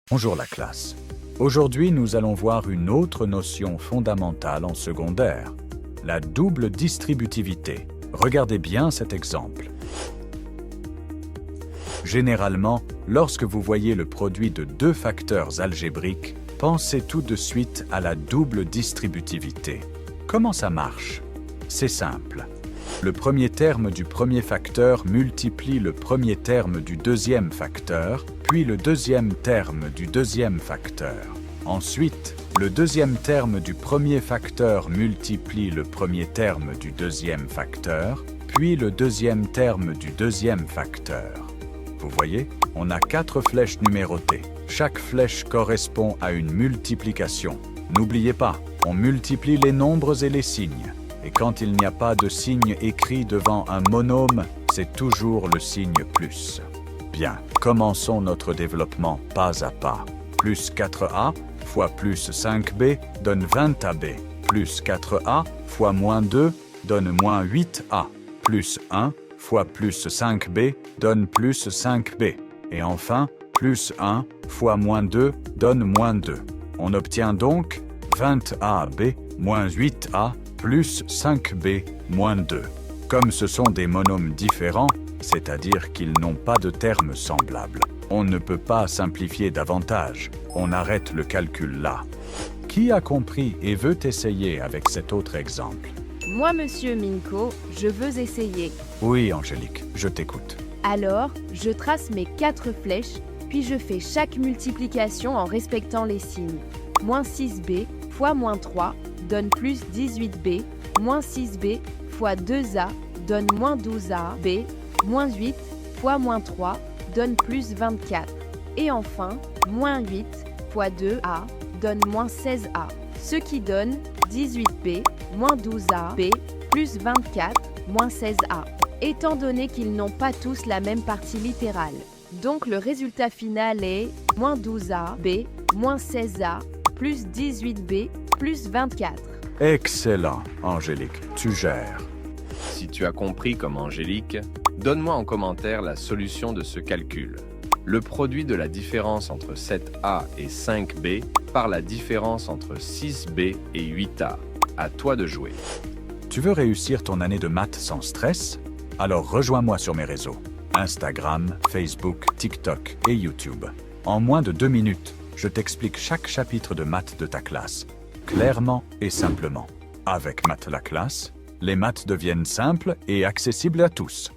Bonjour la classe. Aujourd'hui, nous allons voir une autre notion fondamentale en secondaire, la double distributivité. Regardez bien cet exemple. Généralement, lorsque vous voyez le produit de deux facteurs algébriques, pensez tout de suite à la double distributivité. Comment ça marche? C'est simple. Le premier terme du premier facteur multiplie le premier terme du deuxième facteur, puis le deuxième terme du deuxième facteur. Ensuite, le deuxième terme du premier facteur multiplie le premier terme du deuxième facteur, puis le deuxième terme du deuxième facteur. Vous voyez, on a 4 flèches numérotées. Chaque flèche correspond à une multiplication. N'oubliez pas, on multiplie les nombres et les signes. Et quand il n'y a pas de signe écrit devant un monôme, c'est toujours le signe plus. Bien, commençons notre développement pas à pas. Plus 4a fois plus 5b donne 20ab. Plus 4a fois moins 2 donne moins 8a. Plus 1 fois plus 5b donne plus 5b. Et enfin, plus 1 fois moins 2 donne moins 2. On obtient donc 20ab moins 8a plus 5b moins 2. Comme ce sont des monômes différents, c'est-à-dire qu'ils n'ont pas de termes semblables, on ne peut pas simplifier davantage. On arrête le calcul là. Qui a compris et veut essayer avec cet autre exemple? Moi, monsieur Minko, je veux essayer. Oui, Angélique, je t'écoute. Alors, je trace mes 4 flèches, puis je fais chaque multiplication en respectant les signes. Moins 6b fois moins 3 donne plus 18b, moins 6b fois 2a donne moins 12ab, moins 8 fois moins 3 donne plus 24. Et enfin, moins 8 fois 2a donne moins 16a, ce qui donne 18b moins 12ab plus 24 moins 16a, étant donné qu'ils n'ont pas tous la même partie littérale. Donc le résultat final est moins 12ab moins 16a plus 18b plus 24. Excellent, Angélique, tu gères. Si tu as compris comme Angélique, donne-moi en commentaire la solution de ce calcul. Le produit de la différence entre 7a et 5b par la différence entre 6b et 8a. À toi de jouer. Tu veux réussir ton année de maths sans stress? Alors rejoins-moi sur mes réseaux. Instagram, Facebook, TikTok et YouTube. En moins de 2 minutes, je t'explique chaque chapitre de maths de ta classe, clairement et simplement. Avec Maths la classe, les maths deviennent simples et accessibles à tous.